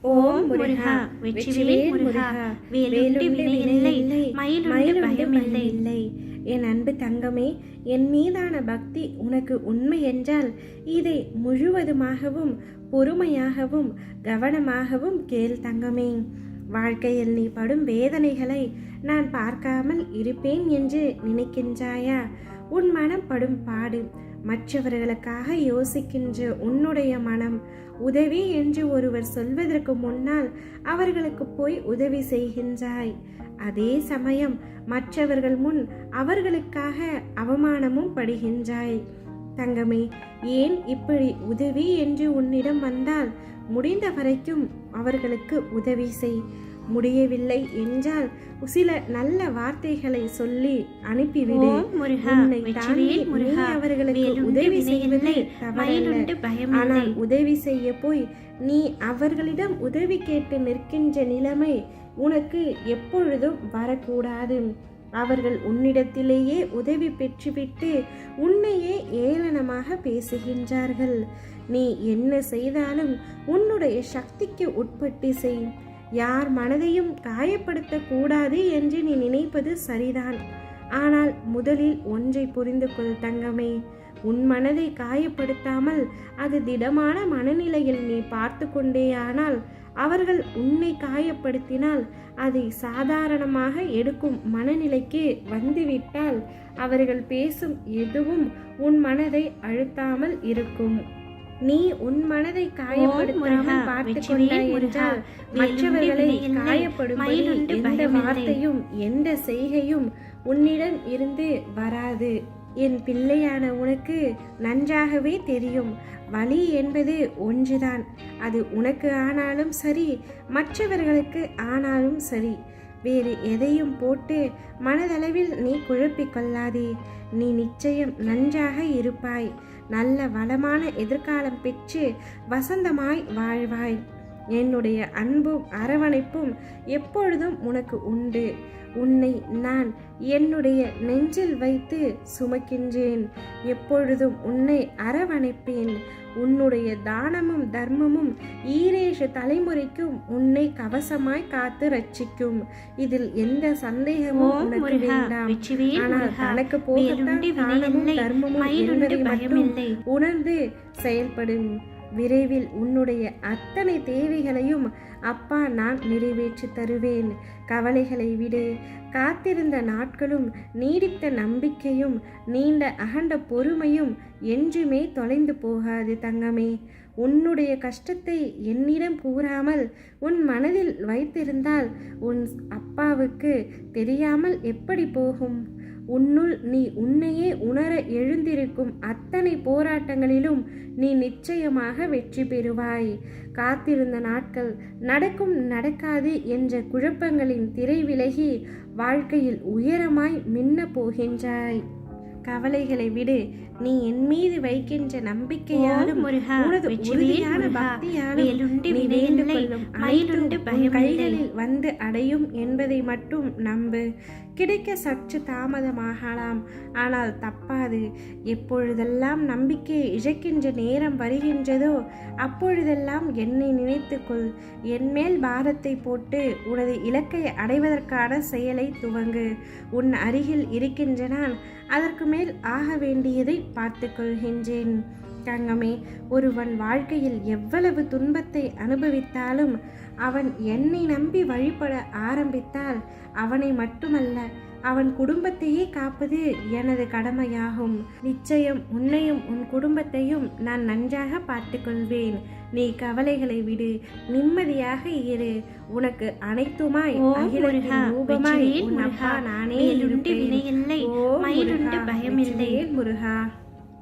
ஓம் முருகா வெற்றிவேல் முருகா வேலுண்டு வினையில்லை மயிலுண்டு பயமில்லை. என் அன்பு தங்கமே, என் மீதான பக்தி உனக்கு உண்மை என்றால் இதை முழுவதுமாகவும் பொறுமையாகவும் கவனமாகவும் கேள் தங்கமே. வாழ்க்கையில் நீ படும் வேதனைகளை நான் பார்க்காமல் இருப்பேன் என்று நினைக்கின்றாயா? உன் மனம் படும் பாடு, மற்றவர்களுக்காக யோசிக்கின்ற உன்னுடைய மனம், உதவி என்று ஒருவர் சொல்வதற்கு முன்னால் அவர்களுக்கு போய் உதவி செய்கின்றாய். அதே சமயம் மற்றவர்கள் முன் அவர்களுக்காக அவமானமும் படுகின்றாய். தங்கமே, ஏன் இப்படி உதவி என்று உன்னிடம் வந்தால் முடிந்த வரைக்கும் அவர்களுக்கு உதவி செய். முடியவில்லை என்றால் சில நல்ல வார்த்தைகளை சொல்லி அனுப்பிவிடு. உன்னை தாண்டி நீ அவர்களுக்கு உதவி செய்வதை தவறல்ல. ஆனால் உதவி செய்ய போய் நீ அவர்களிடம் உதவி கேட்டு நிற்கின்ற நிலைமை உனக்கு எப்பொழுதும் வரக்கூடாது. அவர்கள் உன்னிடத்திலேயே உதவி பெற்றுவிட்டு உன்னையே ஏளனமாக பேசுகின்றார்கள். நீ என்ன செய்தாலும் உன்னுடைய சக்திக்கு உட்பட்டு செய். யார் மனதையும் காயப்படுத்தக்கூடாது என்று நீ நினைப்பது சரிதான். ஆனால் முதலில் ஒன்றை புரிந்து கொள் தங்கமே, உன் மனதை காயப்படுத்தாமல் அது திடமான மனநிலையில் நீ பார்த்து கொண்டேயானால் அவர்கள் உன்னை காயப்படுத்தினால் அதை சாதாரணமாக எடுக்கும் மனநிலைக்கு வந்துவிட்டால் அவர்கள் பேசும் எதுவும் உன் மனதை அழுத்தாமல் இருக்கும். நீ உன் மனதை காயப்படுத்தாமல் பார்த்து கொண்டாய் என்றால் மற்றவர்களை காயப்படும்படி எந்த வார்த்தையும் எந்த செய்கையும் உன்னிடம் இருந்து வராது. என் பிள்ளையான உனக்கு நன்றாகவே தெரியும், வலி என்பது ஒன்றுதான். அது உனக்கு ஆனாலும் சரி, மற்றவர்களுக்கு ஆனாலும் சரி. வேறு எதையும் போட்டு மனதளவில் நீ குழப்பிக்கொள்ளாதே. நீ நிச்சயம் நன்றாக இருப்பாய். நல்ல வளமான எதிர்காலம் பெற்று வசந்தமாய் வாழ்வாய். என்னுடைய அன்பும் அரவணைப்பும் எப்பொழுதும் உனக்கு உண்டு. உன்னை நான் என்னுடைய நெஞ்சில் வைத்து சுமக்கின்றேன். எப்பொழுதும் உன்னை அரவணைப்பேன். உன்னுடைய தானமும் தர்மமும் ஈரேழு தலைமுறைக்கும் உன்னை கவசமாய் காத்து ரட்சிக்கும். இதில் எந்த சந்தேகமும் உனக்கு வேண்டாம். ஆனால் தனக்கு போகத்தான் தானமும் தர்மமும் என்பதை மட்டும் உணர்ந்து செயல்படும். விரைவில் உன்னுடைய அத்தனை தேவைகளையும் அப்பா நான் நிறைவேற்றி தருவேன். கவலைகளை விடு. காத்திருந்த நாட்களும் நீடித்த நம்பிக்கையும் நீண்ட அகண்ட பொறுமையும் என்றுமே தொலைந்து போகாது தங்கமே. உன்னுடைய கஷ்டத்தை என்னிடம் கூறாமல் உன் மனதில் வைத்திருந்தால் உன் அப்பாவுக்கு தெரியாமல் எப்படி போகும்? உன்னுள் நீ உன்னையே உணர எழுந்திருக்கும் அத்தனை போராட்டங்களிலும் நீ நிச்சயமாக வெற்றி பெறுவாய். காத்திருந்த நாட்கள் நடக்கும் நடக்காது என்ற குழப்பங்களின் திரை விலகி வாழ்க்கையில் உயரமாய் மின்ன போகின்றாய். கவலைகளை விடு. நீ என் மீது வைக்கின்ற நம்பிக்கையாலும் உனது உறுதியான பக்தியாலும் நீ வேண்டுகொள்ளும் அனைத்தும் கைகளில் வந்து அடையும் என்பதை மட்டும் நம்பு. கிடைக்க சற்று தாமதமாகலாம், ஆனால் தப்பாது. எப்பொழுதெல்லாம் நம்பிக்கையை இழக்கின்ற நேரம் வருகின்றதோ அப்பொழுதெல்லாம் என்னை நினைத்துக்கொள். என் மேல் பாரத்தை போட்டு உனது இலக்கை அடைவதற்கான செயலை துவங்கு. உன் அருகில் இருக்கின்ற நான் அதற்கு மேல் ஆக வேண்டியதை பார்த்து கொள்கின்றேன். தங்கமே, ஒருவன் வாழ்க்கையில் எவ்வளவு துன்பத்தை அனுபவித்தாலும் அவன் என்னை நம்பி வழிபட ஆரம்பித்தால் அவனை மட்டுமல்ல அவன் குடும்பத்தையே காப்பது எனது கடமையாகும். நிச்சயம் உன்னையும் உன் குடும்பத்தையும் நான் நன்றாக பார்த்து கொள்வேன். நீ கவலைகளை விடு, நிம்மதியாக இரு. உனக்கு அனைத்துமாய் அகிலத்தின் ரூபமாய் உன் அப்பா நானே இருப்பேன். ஓ முருகா, பயமில்லை முருகா.